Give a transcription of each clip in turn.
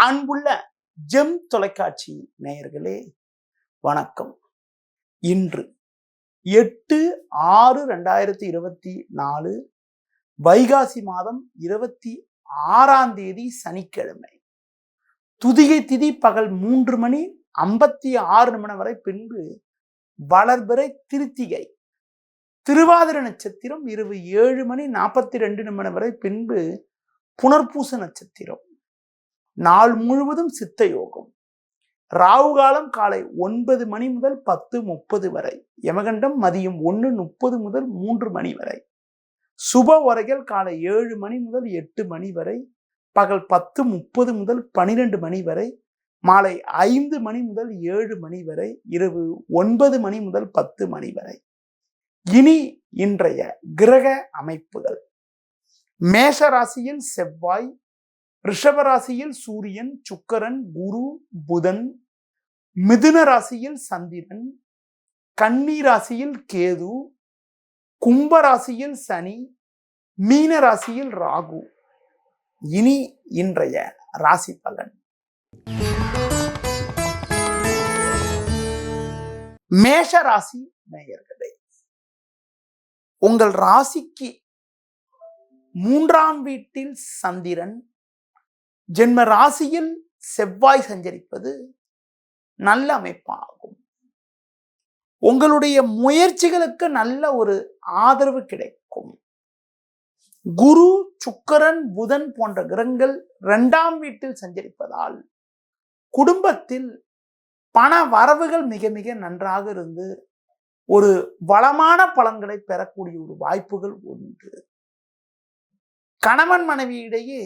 அன்புள்ள ஜெம் தொலைக்காட்சி நேயர்களே வணக்கம். இன்று 8/6/2024 வைகாசி மாதம் 26ஆம் தேதி சனிக்கிழமை. துதிகை திதி பகல் 3:56 வரை, பின்பு வளர்பிறை திருத்திகை. திருவாதிரை நட்சத்திரம் இரவு 7:42 வரை, பின்பு புனர்பூச நட்சத்திரம். நாள் முழுவதும் சித்த யோகம். ராகு காலம் காலை 9 மணி முதல் 10:30 வரை, யமகண்டம் மதியம் 1:30 முதல் 3 மணி வரை, சுப உரைகள் காலை 7 மணி முதல் 8 மணி வரை, பகல் 10:30 முதல் 12 மணி வரை, மாலை 5 மணி முதல் 7 மணி வரை, இரவு 9 மணி முதல் 10 மணி வரை. இனி இன்றைய கிரக அமைப்புகள். மேஷ ராசியில் செவ்வாய், ரிஷப ராசியில் சூரியன், சுக்கிரன், குரு, புதன், மிதுன ராசியில் சந்திரன், கன்னி ராசியில் கேது, கும்ப ராசியில் சனி, மீன ராசியில் ராகு. இனி இன்றைய ராசி பலன். மேஷ ராசி நேயர்களே, உங்கள் ராசிக்கு 3ஆம் வீட்டில் சந்திரன், ஜென்ம ராசியில் செவ்வாய் சஞ்சரிப்பது நல்ல அமைப்பாகும். உங்களுடைய முயற்சிகளுக்கு நல்ல ஒரு ஆதரவு கிடைக்கும். குரு, சுக்கிரன், புதன் போன்ற கிரகங்கள் 2ஆம் வீட்டில் சஞ்சரிப்பதால் குடும்பத்தில் பண வரவுகள் மிக மிக நன்றாக இருந்து ஒரு வளமான பலன்களை பெறக்கூடிய ஒரு வாய்ப்புகள் உண்டு. கணவன் மனைவியிடையே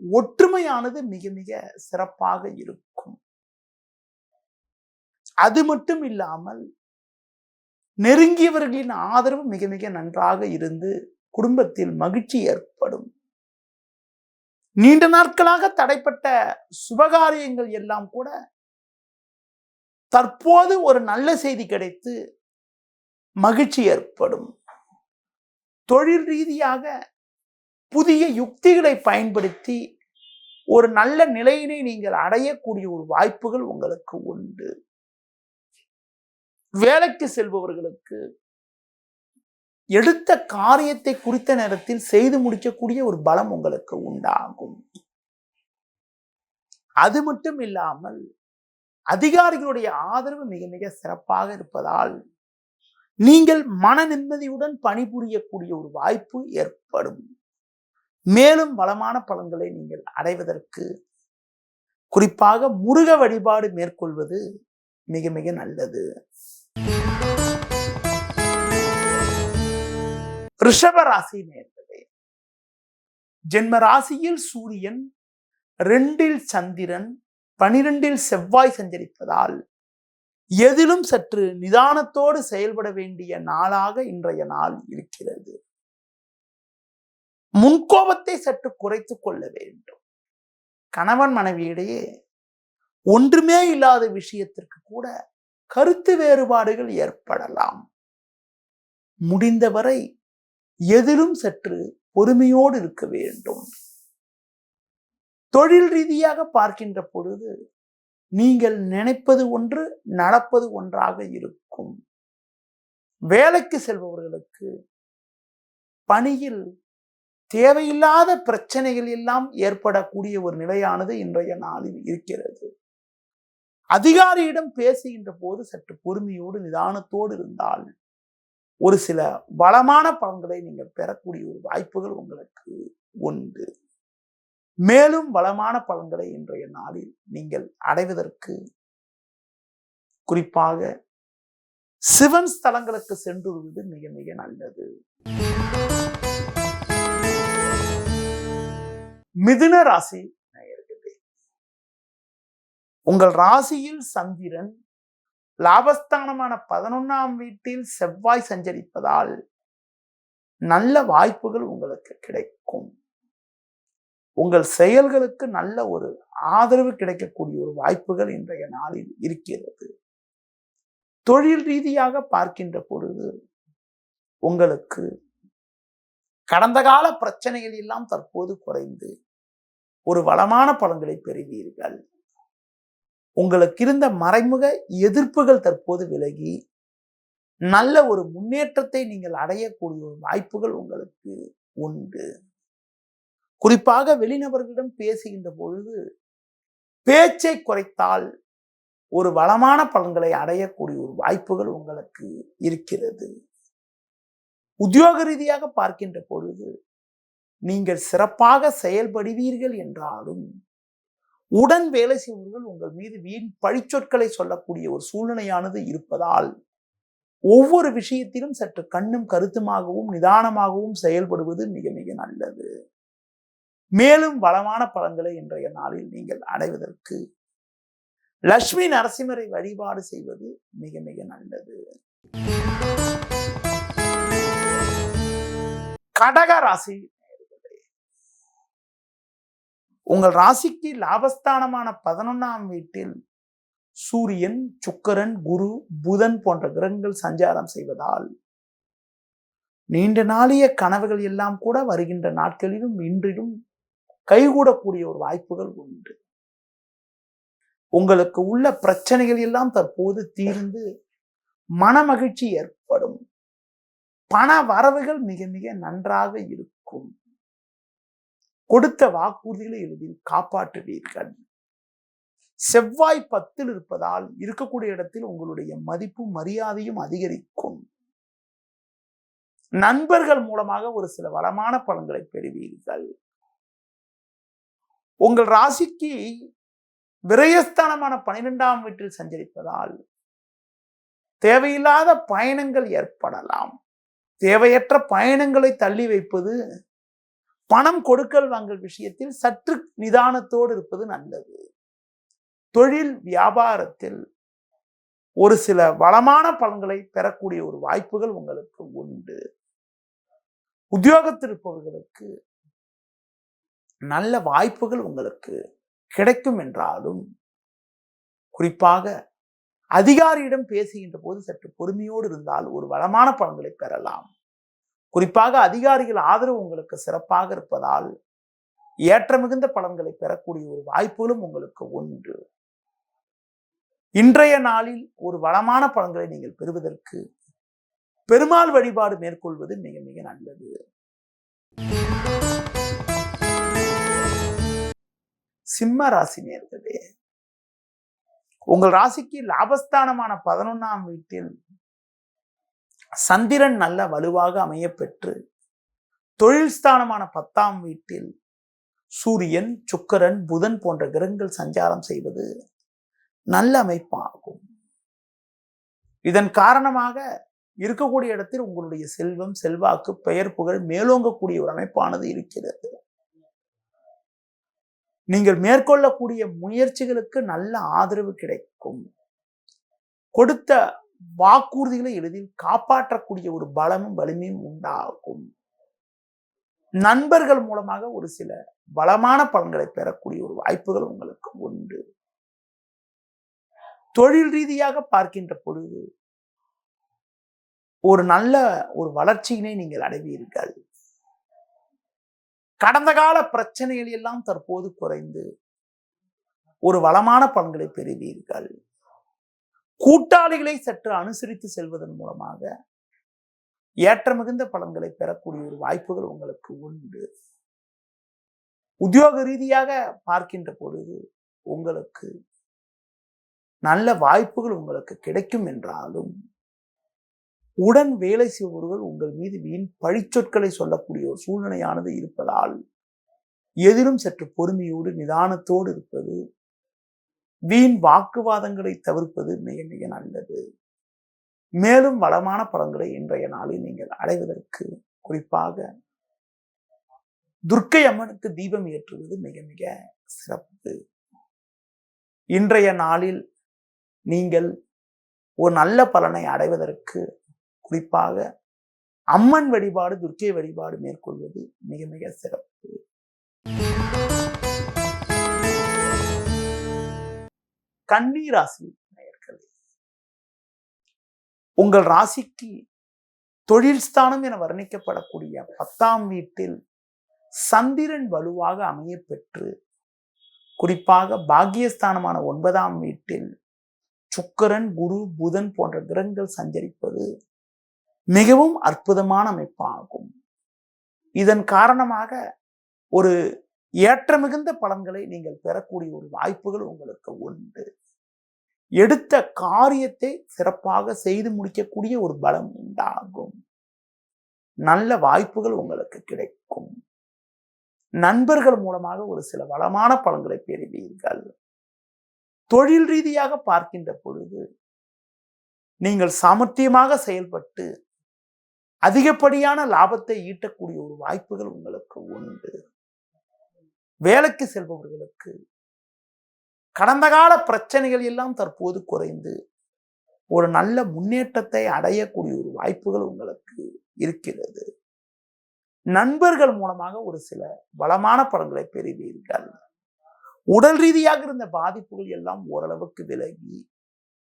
ஒற்றுமையானது மிக மிக சிறப்பாக இருக்கும். அது மட்டும் இல்லாமல் நெருங்கியவர்களின் ஆதரவு மிக மிக நன்றாக இருந்து குடும்பத்தில் மகிழ்ச்சி ஏற்படும். நீண்ட நாட்களாக தடைப்பட்ட சுபகாரியங்கள் எல்லாம் கூட தற்போது ஒரு நல்ல செய்தி கிடைத்து மகிழ்ச்சி ஏற்படும். தொழில் ரீதியாக புதிய யுக்திகளை பயன்படுத்தி ஒரு நல்ல நிலையினை நீங்கள் அடையக்கூடிய ஒரு வாய்ப்புகள் உங்களுக்கு உண்டு. வேலைக்கு செல்பவர்களுக்கு எடுத்த காரியத்தை குறித்த நேரத்தில் செய்து முடிக்கக்கூடிய ஒரு பலம் உங்களுக்கு உண்டாகும். அது மட்டும் இல்லாமல் அதிகாரிகளுடைய ஆதரவு மிக மிக சிறப்பாக இருப்பதால் நீங்கள் மன நிம்மதியுடன் பணிபுரியக்கூடிய ஒரு வாய்ப்பு ஏற்படும். மேலும் வளமான பலன்களை நீங்கள் அடைவதற்கு குறிப்பாக முருக வழிபாடு மேற்கொள்வது மிக மிக நல்லது. ரிஷப ராசி நேயர்களே, ஜென்ம ராசியில் சூரியன், 2இல் சந்திரன், 12இல் செவ்வாய் சஞ்சரிப்பதால் எதிலும் சற்று நிதானத்தோடு செயல்பட வேண்டிய நாளாக இன்றைய நாள் இருக்கிறது. முன்கோபத்தை சற்று குறைத்துக் கொள்ள வேண்டும். கணவன் மனைவியிடையே ஒன்றுமே இல்லாத விஷயத்திற்கு கூட கருத்து வேறுபாடுகள் ஏற்படலாம். முடிந்தவரை எதிலும் சற்று பொறுமையோடு இருக்க வேண்டும். தொழில் ரீதியாக பார்க்கின்ற பொழுது நீங்கள் நினைப்பது ஒன்று, நடப்பது ஒன்றாக இருக்கும். வேலைக்கு செல்பவர்களுக்கு பணியில் தேவையில்லாத பிரச்சனைகள் எல்லாம் ஏற்படக்கூடிய ஒரு நிலையானது இன்றைய நாளில் இருக்கிறது. அதிகாரியிடம் பேசுகின்ற போது சற்று பொறுமையோடு நிதானத்தோடு இருந்தால் ஒரு சில வளமான பலன்களை நீங்கள் பெறக்கூடிய ஒரு வாய்ப்புகள் உங்களுக்கு உண்டு. மேலும் வளமான பலன்களை இன்றைய நாளில் நீங்கள் அடைவதற்கு குறிப்பாக சிவன் ஸ்தலங்களுக்கு சென்று வருவது மிக மிக நல்லது. மிதுன ராசி நேயர்களே, உங்கள் ராசியில் சந்திரன், லாபஸ்தானமான 11ஆம் வீட்டில் செவ்வாய் சஞ்சரிப்பதால் நல்ல வாய்ப்புகள் உங்களுக்கு கிடைக்கும். உங்கள் செயல்களுக்கு நல்ல ஒரு ஆதரவு கிடைக்கக்கூடிய ஒரு வாய்ப்புகள் இன்றைய நாளில் இருக்கிறது. தொழில் ரீதியாக பார்க்கின்ற பொழுது உங்களுக்கு கடந்த கால பிரச்சனைகள் எல்லாம் தற்போது குறைந்து ஒரு வளமான பலன்களை பெறுவீர்கள். உங்களுக்கு இருந்த மறைமுக எதிர்ப்புகள் தற்போது விலகி நல்ல ஒரு முன்னேற்றத்தை நீங்கள் அடையக்கூடிய வாய்ப்புகள் உங்களுக்கு உண்டு. குறிப்பாக வெளிநபர்களிடம் பேசுகின்ற பொழுது பேச்சை குறைத்தால் ஒரு வளமான பலன்களை அடையக்கூடிய ஒரு வாய்ப்புகள் உங்களுக்கு இருக்கிறது. உத்தியோக ரீதியாக பார்க்கின்ற பொழுது நீங்கள் சிறப்பாக செயல்படுவீர்கள் என்றாலும் உடன் வேலை செய்பவர்கள் உங்கள் மீது வீண் பழிச்சொற்களை சொல்லக்கூடிய ஒரு சூழ்நிலையானது இருப்பதால் ஒவ்வொரு விஷயத்திலும் சற்று கண்ணும் கருத்துமாகவும் நிதானமாகவும் செயல்படுவது மிக மிக நல்லது. மேலும் வளமான பலன்களை இன்றைய நாளில் நீங்கள் அடைவதற்கு லட்சுமி நரசிம்மரை வழிபாடு செய்வது மிக மிக நல்லது. கடக ராசி, உங்கள் ராசிக்கு லாபஸ்தானமான 11ஆம் வீட்டில் சூரியன், சுக்கிரன், குரு, புதன் போன்ற கிரகங்கள் சஞ்சாரம் செய்வதால் நீண்ட நாளிய கனவுகள் எல்லாம் கூட வருகின்ற நாட்களிலும் இன்றிலும் கைகூடக்கூடிய ஒரு வாய்ப்புகள் உண்டு. உங்களுக்கு உள்ள பிரச்சனைகள் எல்லாம் தற்போது தீர்ந்து மனமகிழ்ச்சி ஏற்படும். பண வரவுகள் மிக மிக நன்றாக இருக்கும். கொடுத்த வாக்குறுதிகளை எளிதில் காப்பாற்றுவீர்கள். செவ்வாய் 10ல் இருப்பதால் இருக்கக்கூடிய இடத்தில் உங்களுடைய மதிப்பும் மரியாதையும் அதிகரிக்கும். நண்பர்கள் மூலமாக ஒரு சில வளமான பலன்களை பெறுவீர்கள். உங்கள் ராசிக்கு விரயஸ்தானமான 12ஆம் வீட்டில் சஞ்சரிப்பதால் தேவையில்லாத பயணங்கள் ஏற்படலாம். தேவையற்ற பயணங்களை தள்ளி வைப்பது, பணம் கொடுக்கல் வாங்கல் விஷயத்தில் சற்று நிதானத்தோடு இருப்பது நல்லது. தொழில் வியாபாரத்தில் ஒரு சில வளமான பலன்களை பெறக்கூடிய ஒரு வாய்ப்புகள் உங்களுக்கு உண்டு. உத்தியோகத்தில் இருப்பவர்களுக்கு நல்ல வாய்ப்புகள் உங்களுக்கு கிடைக்கும் என்றாலும் குறிப்பாக அதிகாரியிடம் பேசுகின்ற போது சற்று பொறுமையோடு இருந்தால் ஒரு வளமான பலன்களை பெறலாம். குறிப்பாக அதிகாரிகள் ஆதரவு உங்களுக்கு சிறப்பாக இருப்பதால் ஏற்ற மிகுந்த பலன்களை பெறக்கூடிய ஒரு வாய்ப்புகளும் உங்களுக்கு உண்டு. இன்றைய நாளில் ஒரு வளமான பலன்களை நீங்கள் பெறுவதற்கு பெருமாள் வழிபாடு மேற்கொள்வது மிக மிக நல்லது. சிம்ம ராசி நேயர்களே, உங்கள் ராசிக்கு லாபஸ்தானமான 11ஆம் வீட்டில் சந்திரன் நல்ல வலுவாக அமைய பெற்று தொழில் ஸ்தானமான 10ஆம் வீட்டில் சூரியன், சுக்கிரன், புதன் போன்ற கிரகங்கள் சஞ்சாரம் செய்வது நல்ல அமைப்பாகும். இதன் காரணமாக இருக்கக்கூடிய இடத்தில் உங்களுடைய செல்வம், செல்வாக்கு, பெயர், புகழ் மேலோங்கக்கூடிய ஒரு அமைப்பானது இருக்கிறது. நீங்கள் மேற்கொள்ளக்கூடிய முயற்சிகளுக்கு நல்ல ஆதரவு கிடைக்கும். கொடுத்த வாக்குறுதிகளை எளிதில் காப்பாற்றக்கூடிய ஒரு பலமும் வலிமையும் உண்டாகும். நண்பர்கள் மூலமாக ஒரு சில பலமான பலன்களை பெறக்கூடிய ஒரு வாய்ப்புகள் உங்களுக்கு உண்டு. தொழில் ரீதியாக பார்க்கின்ற பொழுது ஒரு நல்ல ஒரு வளர்ச்சியினை நீங்கள் அடைவீர்கள். கடந்த கால பிரச்சனைகள் எல்லாம் தற்போது குறைந்து ஒரு வளமான பலன்களை பெறுவீர்கள். கூட்டாளிகளை சற்று அனுசரித்து செல்வதன் மூலமாக ஏற்ற மிகுந்த பலன்களை பெறக்கூடிய ஒரு வாய்ப்புகள் உங்களுக்கு உண்டு. உத்தியோக ரீதியாக பார்க்கின்ற பொழுது உங்களுக்கு நல்ல வாய்ப்புகள் உங்களுக்கு கிடைக்கும் என்றாலும் உடன் வேலை செய்பவர்கள் உங்கள் மீது வீண் பழிச்சொற்களை சொல்லக்கூடிய ஒரு சூழ்நிலையானது இருப்பதால் எதிலும் சற்று பொறுமையோடு நிதானத்தோடு இருப்பது, வீண் வாக்குவாதங்களை தவிர்ப்பது மிக மிக நல்லது. மேலும் வளமான பலன்களை இன்றைய நாளில் நீங்கள் அடைவதற்கு குறிப்பாக துர்க்கை அம்மனுக்கு தீபம் ஏற்றுவது மிக மிக சிறப்பு. இன்றைய நாளில் நீங்கள் ஒரு நல்ல பலனை அடைவதற்கு குறிப்பாக அம்மன் வழிபாடு, துர்க்கை வழிபாடு மேற்கொள்வது மிக மிக சிறப்பு. கன்னி ராசி நேயர்களே, உங்கள் ராசிக்கு தொழில் ஸ்தானம் என வர்ணிக்கப்படக்கூடிய 10ஆம் வீட்டில் சந்திரன் வலுவாக அமைய பெற்று குறிப்பாக பாக்கியஸ்தானமான 9ஆம் வீட்டில் சுக்கிரன், குரு, புதன் போன்ற கிரகங்கள் சஞ்சரிப்பது மிகவும் அற்புதமான அமைப்பாகும். இதன் காரணமாக ஒரு ஏற்ற மிகுந்த பலன்களை நீங்கள் பெறக்கூடிய ஒரு வாய்ப்புகள் உங்களுக்கு உண்டு. எடுத்த காரியத்தை சிறப்பாக செய்து முடிக்கக்கூடிய ஒரு பலம் உண்டாகும். நல்ல வாய்ப்புகள் உங்களுக்கு கிடைக்கும். நண்பர்கள் மூலமாக ஒரு சில வளமான பலன்களை பெறுவீர்கள். தொழில் ரீதியாக பார்க்கின்ற பொழுது நீங்கள் சாமர்த்தியமாக செயல்பட்டு அதிகப்படியான லாபத்தை ஈட்டக்கூடிய ஒரு வாய்ப்புகள் உங்களுக்கு உண்டு. வேலைக்கு செல்பவர்களுக்கு கடந்த கால பிரச்சனைகள் எல்லாம் தற்போது குறைந்து ஒரு நல்ல முன்னேற்றத்தை அடையக்கூடிய ஒரு வாய்ப்புகள் உங்களுக்கு இருக்கிறது. நண்பர்கள் மூலமாக ஒரு சில பலமான பலன்களை பெறுவீர்கள். உடல் ரீதியாக இருந்த பாதிப்புகள் எல்லாம் ஓரளவுக்கு விலகி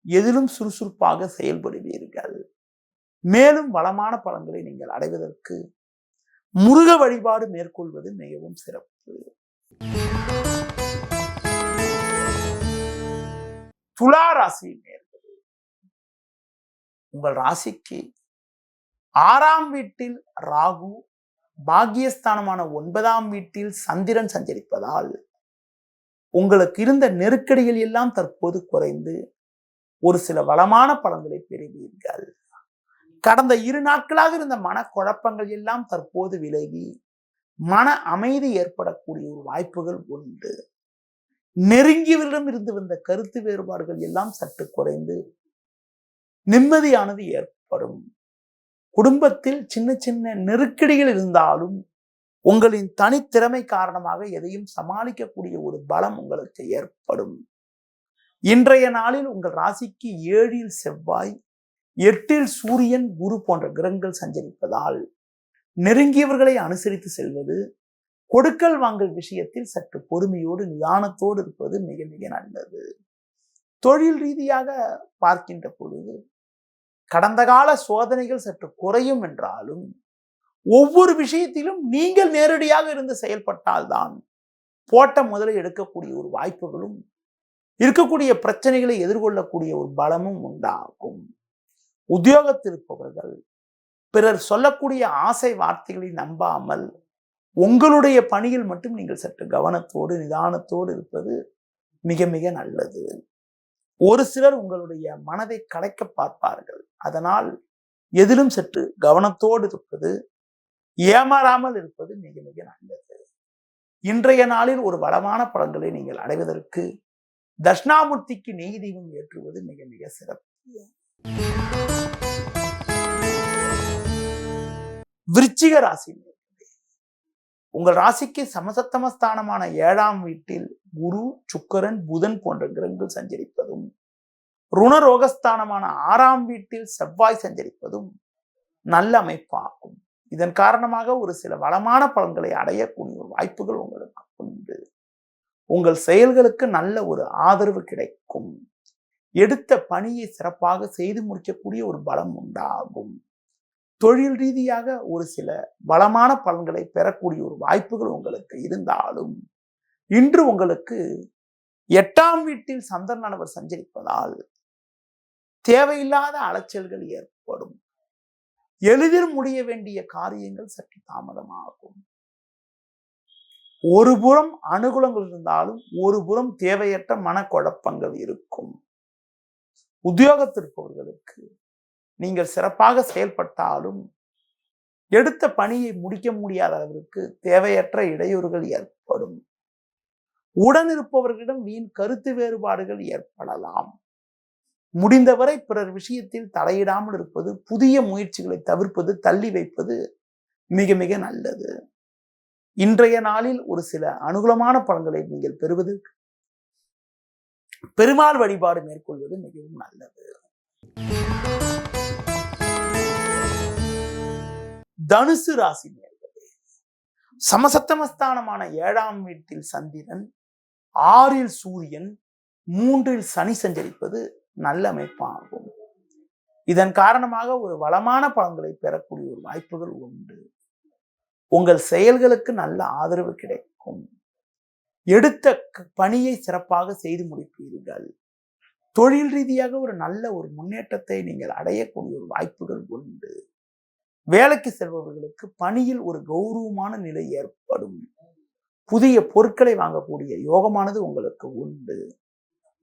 எதிலும் சுறுசுறுப்பாக செயல்படுவீர்கள். மேலும் வளமான பலன்களை நீங்கள் அடைவதற்கு முருக வழிபாடு மேற்கொள்வது மிகவும் சிறப்பு. துலா ராசி நேயர்களே, உங்கள் ராசிக்கு 6ஆம் வீட்டில் ராகு, பாக்கியஸ்தானமான 9ஆம் வீட்டில் சந்திரன் சஞ்சரிப்பதால் உங்களுக்கு இருந்த நெருக்கடிகள் எல்லாம் தற்போது குறைந்து ஒரு சில வளமான பலன்களை பெறுவீர்கள். கடந்த 2 நாட்களாக இருந்த மனக்குழப்பங்கள் எல்லாம் தற்போது விலகி மன அமைதி ஏற்படக்கூடிய ஒரு வாய்ப்புகள் உண்டு. நெருங்கியவரிடம் இருந்து வந்த கருத்து வேறுபாடுகள் எல்லாம் சற்று குறைந்து நிம்மதியானது ஏற்படும். குடும்பத்தில் சின்ன சின்ன நெருக்கடிகள் இருந்தாலும் உங்களின் தனித்திறமை காரணமாக எதையும் சமாளிக்கக்கூடிய ஒரு பலம் உங்களுக்கு ஏற்படும். இன்றைய நாளில் உங்கள் ராசிக்கு 7இல் செவ்வாய், 8இல் சூரியன், குரு போன்ற கிரகங்கள் சஞ்சரிப்பதால் நெருங்கியவர்களை அனுசரித்து செல்வது, கொடுக்கல் வாங்கல் விஷயத்தில் சற்று பொறுமையோடு நிதானத்தோடு இருப்பது மிக மிக நல்லது. தொழில் ரீதியாக பார்க்கின்ற பொழுது கடந்த கால சோதனைகள் சற்று குறையும் என்றாலும் ஒவ்வொரு விஷயத்திலும் நீங்கள் நேரடியாக இருந்து செயல்பட்டால்தான் போட்ட முதலை எடுக்கக்கூடிய ஒரு வாய்ப்புகளும் இருக்கக்கூடிய பிரச்சனைகளை எதிர்கொள்ளக்கூடிய ஒரு பலமும் உண்டாகும். உத்தியோகத்தில் இருப்பவர்கள் பிறர் சொல்லக்கூடிய ஆசை வார்த்தைகளை நம்பாமல் உங்களுடைய பணியில் மட்டும் நீங்கள் சற்று கவனத்தோடு நிதானத்தோடு இருப்பது மிக மிக நல்லது. ஒரு சிலர் உங்களுடைய மனதை கலைக்க பார்ப்பார்கள். அதனால் எதிலும் சற்று கவனத்தோடு இருப்பது, ஏமாறாமல் இருப்பது மிக மிக நல்லது. இன்றைய நாளில் ஒரு வளமான பலன்களை நீங்கள் அடைவதற்கு தட்சிணாமூர்த்திக்கு நெய் தீபம் ஏற்றுவது மிக மிக சிறப்பு. விருச்சிக ராசி, உங்கள் ராசிக்கு சமசத்தமஸ்தானமான 7ஆம் வீட்டில் குரு, சுக்கிரன், புதன் போன்ற கிரகங்கள் சஞ்சரிப்பதும், ருணரோகஸ்தானமான 6ஆம் வீட்டில் செவ்வாய் சஞ்சரிப்பதும் நல்ல அமைப்பாகும். இதன் காரணமாக ஒரு சில வளமான பலன்களை அடையக்கூடிய வாய்ப்புகள் உங்களுக்கு உண்டு. உங்கள் செயல்களுக்கு நல்ல ஒரு ஆதரவு கிடைக்கும். எடுத்த பணியை சிறப்பாக செய்து முடிக்கக்கூடிய ஒரு பலம் உண்டாகும். தொழில் ரீதியாக ஒரு சில பலமான பலன்களை பெறக்கூடிய ஒரு வாய்ப்புகள் உங்களுக்கு இருந்தாலும் இன்று உங்களுக்கு 8ஆம் வீட்டில் சந்திரனானவர் சஞ்சரிப்பதால் தேவையில்லாத அலைச்சல்கள் ஏற்படும். எளிதில் முடிய வேண்டிய காரியங்கள் சற்று தாமதமாகும். ஒரு புறம் அனுகூலங்கள் இருந்தாலும் ஒரு புறம் தேவையற்ற மனக்குழப்பங்கள் இருக்கும். உத்தியோகத்திற்கவர்களுக்கு நீங்கள் சிறப்பாக செயல்பட்டாலும் எடுத்த பணியை முடிக்க முடியாத அளவிற்கு தேவையற்ற இடையூறுகள் ஏற்படும். உடன் இருப்பவர்களிடம் வீண் கருத்து வேறுபாடுகள் ஏற்படலாம். முடிந்தவரை பிறர் விஷயத்தில் தலையிடாமல் இருப்பது, புதிய முயற்சிகளை தவிர்ப்பது, தள்ளி வைப்பது மிக மிக நல்லது. இன்றைய நாளில் ஒரு சில அனுகூலமான பலன்களை நீங்கள் பெறுவதற்கு பெருமாள் வழிபாடு மேற்கொள்வது மிகவும் நல்லது. தனுசு ராசி நேயர்களே, சமசத்தமஸ்தானமான 7ஆம் வீட்டில் சந்திரன், 6இல் சூரியன், 3இல் சனி சஞ்சரிப்பது நல்ல அமைப்பாகும். இதன் காரணமாக ஒரு வளமான பலன்களை பெறக்கூடிய ஒரு வாய்ப்புகள் உண்டு. உங்கள் செயல்களுக்கு நல்ல ஆதரவு கிடைக்கும். எடுத்த பணியை சிறப்பாக செய்து முடிப்பீர்கள். தொழில் ரீதியாக ஒரு நல்ல ஒரு முன்னேற்றத்தை நீங்கள் அடையக்கூடிய ஒரு வாய்ப்புகள் உண்டு. வேலைக்கு செல்பவர்களுக்கு பணியில் ஒரு கௌரவமான நிலை ஏற்படும். புதிய பொருட்களை வாங்கக்கூடிய யோகமானது உங்களுக்கு உண்டு.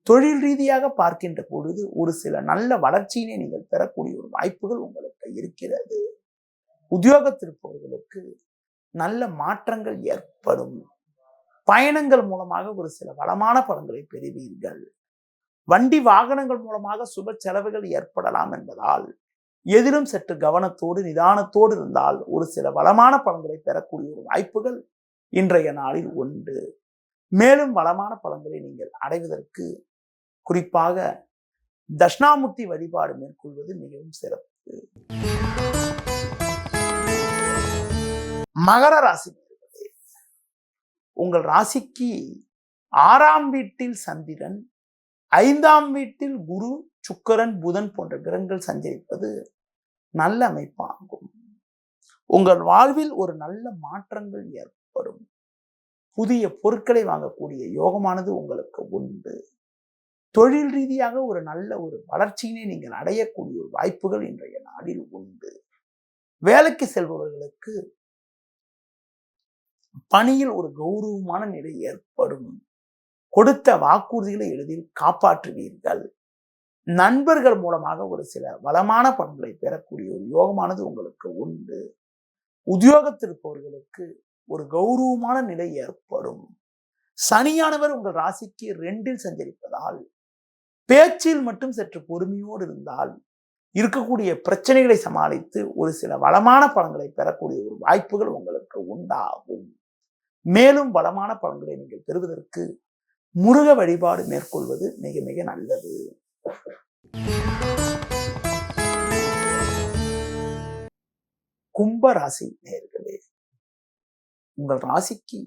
தொழில் ரீதியாக பார்க்கின்ற பொழுது ஒரு சில நல்ல வளர்ச்சியினை நீங்கள் பெறக்கூடிய ஒரு வாய்ப்புகள் உங்களுக்கு இருக்கிறது. உத்தியோகத்திருப்பவர்களுக்கு நல்ல மாற்றங்கள் ஏற்படும். பயணங்கள் மூலமாக ஒரு சில வளமான பலன்களை பெறுவீர்கள். வண்டி வாகனங்கள் மூலமாக சுப செலவுகள் ஏற்படலாம் என்பதால் எதிலும் சற்று கவனத்தோடு நிதானத்தோடு இருந்தால் ஒரு சில வளமான பலன்களை பெறக்கூடிய ஒரு வாய்ப்புகள் இன்றைய நாளில் உண்டு. மேலும் வளமான பலன்களை நீங்கள் அடைவதற்கு குறிப்பாக தட்சிணாமூர்த்தி வழிபாடு மேற்கொள்வது மிகவும் சிறப்பு. மகர ராசி, உங்கள் ராசிக்கு 6ஆம் வீட்டில் சந்திரன், 5ஆம் வீட்டில் குரு, சுக்கிரன், புதன் போன்ற கிரகங்கள் சஞ்சரிப்பது நல்ல அமைப்பாகும். உங்கள் வாழ்வில் ஒரு நல்ல மாற்றங்கள் ஏற்படும். புதிய பொருட்களை வாங்கக்கூடிய யோகமானது உங்களுக்கு உண்டு. தொழில் ரீதியாக ஒரு நல்ல ஒரு வளர்ச்சியினை நீங்கள் அடையக்கூடிய ஒரு வாய்ப்புகள் இன்றைய நாளில் உண்டு. வேலைக்கு செல்பவர்களுக்கு பணியில் ஒரு கௌரவமான நிலை ஏற்படும். கொடுத்த வாக்குறுதிகளை எளிதில் காப்பாற்றுவீர்கள். நண்பர்கள் மூலமாக ஒரு சில வளமான பலன்களை பெறக்கூடிய ஒரு யோகமானது உங்களுக்கு உண்டு. உத்தியோகத்திருப்பவர்களுக்கு ஒரு கௌரவமான நிலை ஏற்படும். சனியானவர் உங்கள் ராசிக்கு 2இல் சஞ்சரிப்பதால் பேச்சில் மட்டும் சற்று பொறுமையோடு இருந்தால் இருக்கக்கூடிய பிரச்சனைகளை சமாளித்து ஒரு சில வளமான பலன்களை பெறக்கூடிய ஒரு வாய்ப்புகள் உங்களுக்கு உண்டாகும். மேலும் வளமான பலன்களை நீங்கள் பெறுவதற்கு முருக வழிபாடு மேற்கொள்வது மிக மிக நல்லது. கும்ப ராசி நேயர்களே, உங்கள் ராசிக்கு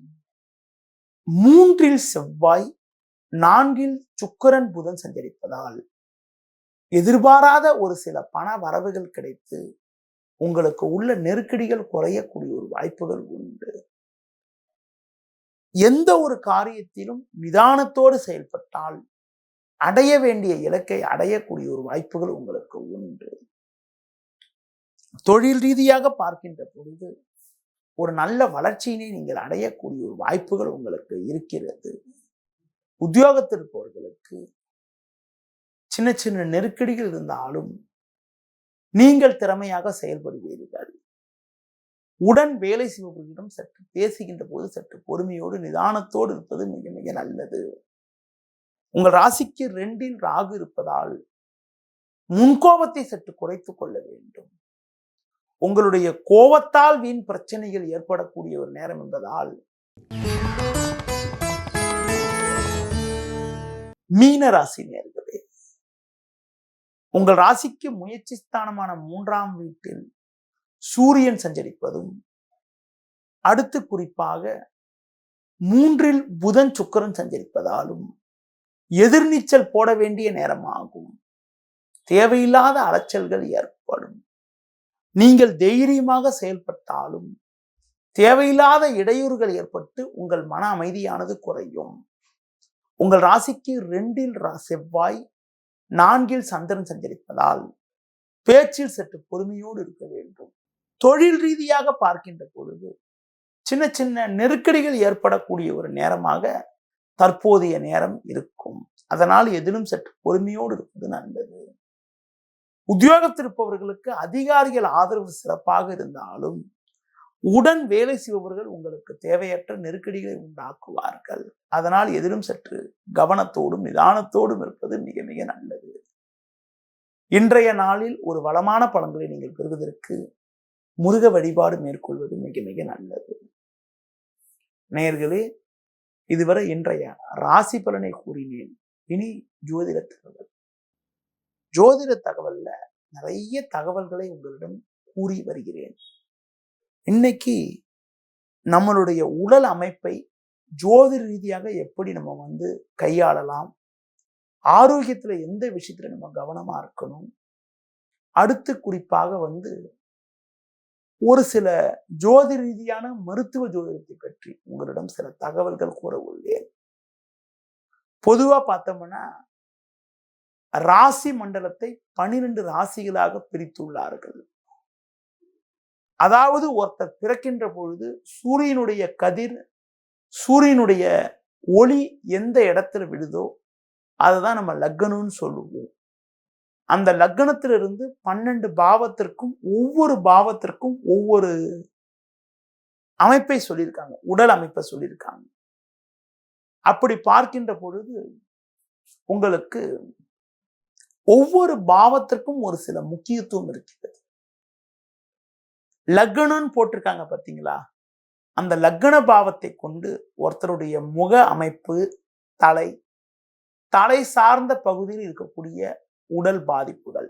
3இல் செவ்வாய், 4இல் சுக்கிரன், புதன் சஞ்சரிப்பதால் எதிர்பாராத ஒரு சில பண வரவுகள் கிடைத்து உங்களுக்கு உள்ள நெருக்கடிகள் குறையக்கூடிய ஒரு வாய்ப்புகள் உண்டு. எந்த ஒரு காரியத்திலும் நிதானத்தோடு செயல்பட்டால் அடைய வேண்டிய இலக்கை அடையக்கூடிய ஒரு வாய்ப்புகள் உங்களுக்கு உண்டு. தொழில் ரீதியாக பார்க்கின்ற பொழுது ஒரு நல்ல வளர்ச்சியினை நீங்கள் அடையக்கூடிய ஒரு வாய்ப்புகள் உங்களுக்கு இருக்கிறது. உத்தியோகத்திற்கவர்களுக்கு சின்ன சின்ன நெருக்கடிகள் இருந்தாலும் நீங்கள் திறமையாக செயல்படுவீர்கள். உடன் வேலை செய்பவர்களிடம் சற்று பேசுகின்ற போது சற்று பொறுமையோடு நிதானத்தோடு இருப்பது மிக மிக நல்லது. உங்கள் ராசிக்கு 2இல் ராகு இருப்பதால் முன்கோபத்தை சற்று குறைத்துக் கொள்ள வேண்டும். உங்களுடைய கோபத்தால் வீண் பிரச்சனைகள் ஏற்படக்கூடிய ஒரு நேரம் என்பதால் மீன ராசி நேயர்களே, உங்கள் ராசிக்கு முயற்சி ஸ்தானமான 3ஆம் வீட்டில் சூரியன் சஞ்சரிப்பதும், அடுத்து குறிப்பாக 3இல் புதன், சுக்கிரன் சஞ்சரிப்பதாலும் எதிர்நீச்சல் போட வேண்டிய நேரமாகும். தேவையில்லாத அலைச்சல்கள் ஏற்படும். நீங்கள் தைரியமாக செயல்பட்டாலும் தேவையில்லாத இடையூறுகள் ஏற்பட்டு உங்கள் மன அமைதியானது குறையும். உங்கள் ராசிக்கு 2இல் செவ்வாய், 4இல் சந்திரன் சஞ்சரிப்பதால் பேச்சில் சற்று பொறுமையோடு இருக்க வேண்டும். தொழில் ரீதியாக பார்க்கின்ற பொழுது சின்ன சின்ன நெருக்கடிகள் ஏற்படக்கூடிய ஒரு நேரமாக தற்போதைய நேரம் இருக்கும். அதனால் எதிலும் சற்று பொறுமையோடு இருப்பது நல்லது. உத்தியோகத்திருப்பவர்களுக்கு அதிகாரிகள் ஆதரவு சிறப்பாக இருந்தாலும் உடன் வேலை செய்பவர்கள் உங்களுக்கு தேவையற்ற நெருக்கடிகளை உண்டாக்குவார்கள். அதனால் எதிலும் சற்று கவனத்தோடும் நிதானத்தோடும் இருப்பது மிக மிக நல்லது. இன்றைய நாளில் ஒரு வளமான பலன்களை நீங்கள் பெறுவதற்கு முருக வழிபாடு மேற்கொள்வது மிக மிக நல்லது. நேயர்களே, இதுவரை இன்றைய ராசி பலனை கூறினேன். இனி ஜோதிட தகவல். ஜோதிட தகவல்ல நிறைய தகவல்களை உங்களிடம் கூறி வருகிறேன். இன்னைக்கு நம்மளுடைய உடல் அமைப்பை ஜோதிட ரீதியாக எப்படி நம்ம கையாளலாம், ஆரோக்கியத்துல எந்த விஷயத்துல நம்ம கவனமா இருக்கணும், அடுத்து குறிப்பாக ஒரு சில ஜோதிட ரீதியான மருத்துவ ஜோதிடத்தை பற்றி உங்களிடம் சில தகவல்கள் கூற உள்ளேன். பொதுவா பார்த்தோம்னா ராசி மண்டலத்தை 12 ராசிகளாக பிரித்துள்ளார்கள். அதாவது ஒருத்தர் பிறக்கின்ற பொழுது சூரியனுடைய கதிர், சூரியனுடைய ஒளி எந்த இடத்துல விழுதோ அதுதான் நம்ம லக்னம்னு சொல்லுவோம். அந்த லக்னத்திலிருந்து 12 பாவத்திற்கும் ஒவ்வொரு பாவத்திற்கும் ஒவ்வொரு அமைப்பை சொல்லியிருக்காங்க, உடல் அமைப்பை சொல்லியிருக்காங்க. அப்படி பார்க்கின்ற பொழுது உங்களுக்கு ஒவ்வொரு பாவத்திற்கும் ஒரு சில முக்கியத்துவம் இருக்கிறது. லக்னம்னு போட்டிருக்காங்க பார்த்தீங்களா, அந்த லக்ன பாவத்தை கொண்டு ஒருத்தருடைய முக அமைப்பு, தலை சார்ந்த பகுதியில் இருக்கக்கூடிய உடல் பாதிப்புகள்,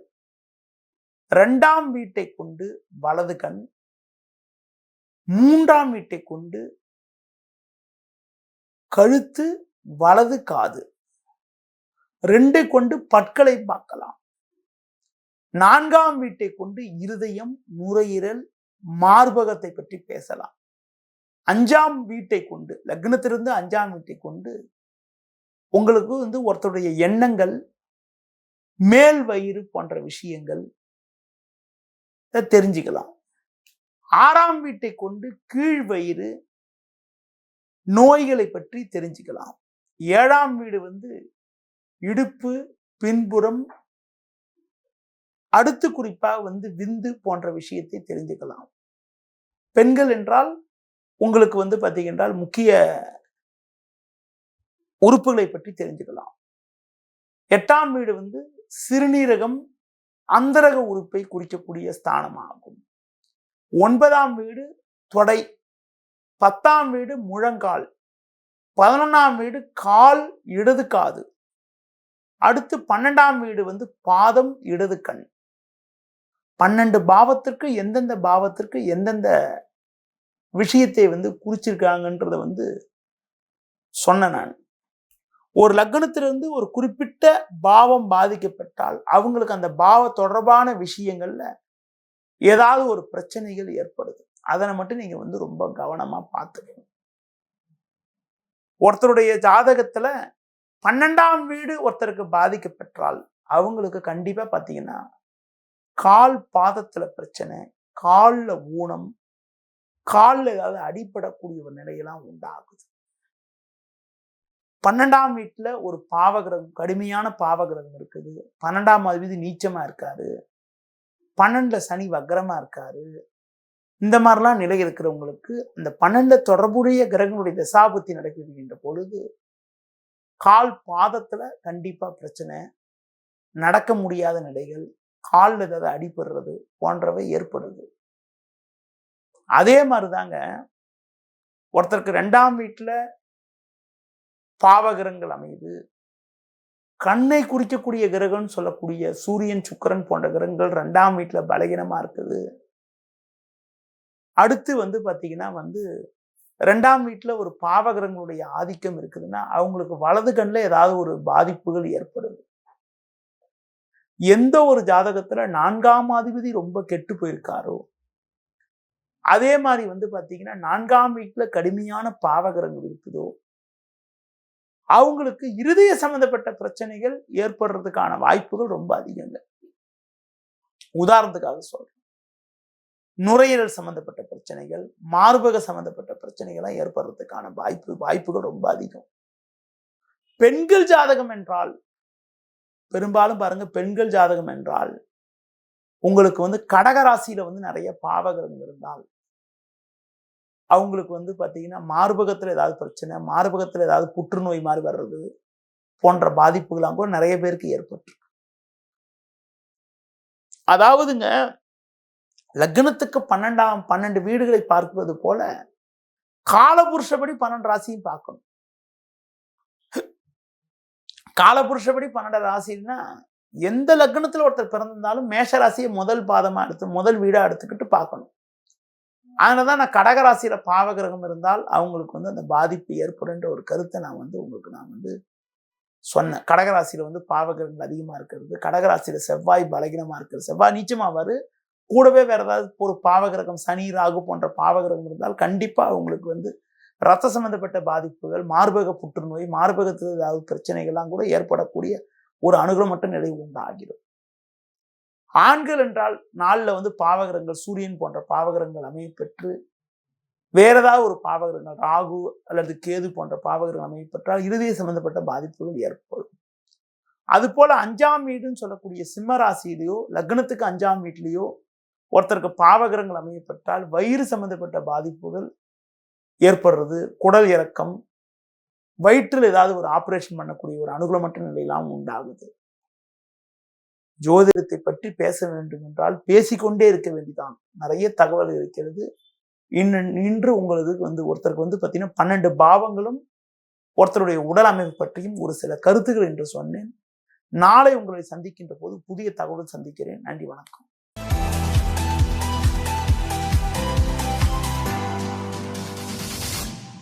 2ஆம் வீட்டை கொண்டு வலது கண், 3ஆம் வீட்டை கொண்டு கழுத்து, வலது காது, 2 கொண்டு பற்களை பார்க்கலாம். 4ஆம் வீட்டை கொண்டு இருதயம், நுரையீரல், மார்பகத்தை பற்றி பேசலாம். 5ஆம் வீட்டை கொண்டு, லக்னத்திலிருந்து 5ஆம் வீட்டை கொண்டு உங்களுக்கு ஒருத்தருடைய எண்ணங்கள், மேல் வயிறு போன்ற விஷயங்கள் தெரிஞ்சுக்கலாம். 6ஆம் வீட்டை கொண்டு கீழ் வயிறு, நோய்களை பற்றி தெரிஞ்சுக்கலாம். 7ஆம் வீடு இடுப்பு, பின்புறம், அடுத்து குறிப்பா விந்து போன்ற விஷயத்தை தெரிஞ்சுக்கலாம். பெண்கள் என்றால் உங்களுக்கு பார்த்தீங்கன்னா முக்கிய உறுப்புகளை பற்றி தெரிஞ்சுக்கலாம். 8ஆம் வீடு சிறுநீரகம், அந்தரக உறுப்பை குறிக்கக்கூடிய ஸ்தானமாகும். 9ஆம் வீடு தொடை, 10ஆம் வீடு முழங்கால், 11ஆம் வீடு கால், இடது காது, அடுத்து 12ஆம் வீடு பாதம், இடது கண். 12 பாவத்திற்கு எந்தெந்த பாவத்திற்கு எந்தெந்த விஷயத்தை குறிச்சிருக்காங்கன்றத சொன்ன நான். ஒரு லக்னத்திலிருந்து ஒரு குறிப்பிட்ட பாவம் பாதிக்கப்பட்டால் அவங்களுக்கு அந்த பாவ தொடர்பான விஷயங்கள்ல ஏதாவது ஒரு பிரச்சனைகள் ஏற்படுது. அதனை மட்டும் நீங்க ரொம்ப கவனமா பார்த்துக்கணும். ஒருத்தருடைய ஜாதகத்துல 12ஆம் வீடு ஒருத்தருக்கு பாதிக்கப்பட்டால் அவங்களுக்கு கண்டிப்பா பார்த்தீங்கன்னா கால் பாதத்துல பிரச்சனை, காலில் ஊனம், காலில் ஏதாவது அடிபடக்கூடிய ஒரு நிலையெல்லாம் உண்டாகுது. 12ஆம் வீட்டுல ஒரு பாவகிரகம், கடுமையான பாவகிரகம் இருக்குது. 12ஆம் அதிபதி நீச்சமா இருக்காரு, 12ல சனி வக்ரமா இருக்காரு. இந்த மாதிரிலாம் நிலை இருக்கிறவங்களுக்கு இந்த 12 தொடர்புடைய கிரகங்களுடைய தசாபுத்தி நடக்கின்ற பொழுது கால் பாதத்துல கண்டிப்பா பிரச்சனை, நடக்க முடியாத நிலைகள், காலில் ஏதாவது அடிபடுறது போன்றவை ஏற்படுது. அதே மாதிரிதாங்க ஒருத்தருக்கு 2ஆம் வீட்டுல பாவகிரகங்கள் அமையுது. கண்ணை குறிக்கக்கூடிய கிரகம்னு சொல்லக்கூடிய சூரியன், சுக்கிரன் போன்ற கிரகங்கள் 2ஆம் வீட்டுல பலகீனமா இருக்குது. அடுத்து பார்த்தீங்கன்னா 2ஆம் வீட்டுல ஒரு பாவகிரகங்களுடைய ஆதிக்கம் இருக்குதுன்னா அவங்களுக்கு வலது கண்ணில் ஏதாவது ஒரு பாதிப்புகள் ஏற்படுது. எந்த ஒரு ஜாதகத்துல 4ஆம் அதிபதி ரொம்ப கெட்டு போயிருக்காரோ அதே மாதிரி பார்த்தீங்கன்னா 4ஆம் வீட்டுல கடுமையான பாவகிரகங்கள் இருக்குதோ அவங்களுக்கு இருதய சம்பந்தப்பட்ட பிரச்சனைகள் ஏற்படுறதுக்கான வாய்ப்புகள் ரொம்ப அதிகங்க. உதாரணத்துக்காக சொல்றேன், நுரையீரல் சம்பந்தப்பட்ட பிரச்சனைகள், மார்பக சம்பந்தப்பட்ட பிரச்சனைகள்லாம் ஏற்படுறதுக்கான வாய்ப்புகள் ரொம்ப அதிகம். பெண்கள் ஜாதகம் என்றால் பெரும்பாலும் பாருங்க, பெண்கள் ஜாதகம் என்றால் உங்களுக்கு கடகராசியில நிறைய பாவகிரகம் இருந்தால் அவங்களுக்கு பார்த்தீங்கன்னா மார்பகத்துல ஏதாவது பிரச்சனை, மார்பகத்துல ஏதாவது புற்றுநோய் மாதிரி வர்றது போன்ற பாதிப்புகளாம் கூட நிறைய பேருக்கு ஏற்பட்டு. அதாவதுங்க லக்னத்துக்கு 12 வீடுகளை பார்ப்பது போல காலபுருஷப்படி 12 ராசியும் பார்க்கணும். காலபுருஷப்படி 12 ராசின்னா எந்த லக்னத்துல ஒருத்தர் பிறந்திருந்தாலும் மேஷ ராசியை முதல் பாதமா எடுத்து முதல் வீடா எடுத்துக்கிட்டு பார்க்கணும். அதனாலதான் நான் கடகராசியில பாவகிரகம் இருந்தால் அவங்களுக்கு அந்த பாதிப்பு ஏற்படுன்ற ஒரு கருத்தை நான் உங்களுக்கு சொன்னேன். கடகராசியில பாவகிரகங்கள் அதிகமா இருக்கிறது, கடகராசியில செவ்வாய் பலகீனமா இருக்கிறது, செவ்வாய் நீச்சமாவாரு, கூடவே வேற ஏதாவது ஒரு பாவகிரகம் சனி, ராகு போன்ற பாவகிரகம் இருந்தால் கண்டிப்பா அவங்களுக்கு ரத்த சம்பந்தப்பட்ட பாதிப்புகள், மார்பக புற்றுநோய், மார்பகத்தில் ஏதாவது பிரச்சனைகள்லாம் கூட ஏற்படக்கூடிய ஒரு அனுகூலமற்ற நிலை உண்டாகிடும். ஆண்கள் என்றால் நாளில் பாவகிரகங்கள், சூரியன் போன்ற பாவகிரகங்கள் அமைய பெற்று வேற ஏதாவது ஒரு பாவகிரகங்கள், ராகு அல்லது கேது போன்ற பாவகிரகங்கள் அமைய பெற்றால் இருதய சம்பந்தப்பட்ட பாதிப்புகள் ஏற்படும். அது போல 5ஆம் வீடுன்னு சொல்லக்கூடிய சிம்ம ராசியிலேயோ லக்னத்துக்கு 5ஆம் வீட்டிலேயோ ஒருத்தருக்கு பாவகிரகங்கள் அமையப்பட்டால் வயிறு சம்பந்தப்பட்ட பாதிப்புகள் ஏற்படுறது, குடல் இறக்கம், வயிற்றில் ஏதாவது ஒரு ஆபரேஷன் பண்ணக்கூடிய ஒரு அனுகூலமற்ற நிலையெல்லாம் உண்டாகுது. ஜோதிடத்தை பற்றி பேச வேண்டும் என்றால் பேசிக்கொண்டே இருக்க வேண்டிதான். நிறைய தகவல் இருக்கிறது. இன்று உங்களுக்கு ஒருத்தருக்கு பார்த்தீங்கன்னா 12 பாவங்களும் ஒருத்தருடைய உடல் அமைப்பு பற்றியும் ஒரு சில கருத்துக்கள் என்று சொன்னேன். நாளை உங்களை சந்திக்கின்ற போது புதிய தகவல் சந்திக்கிறேன். நன்றி, வணக்கம்.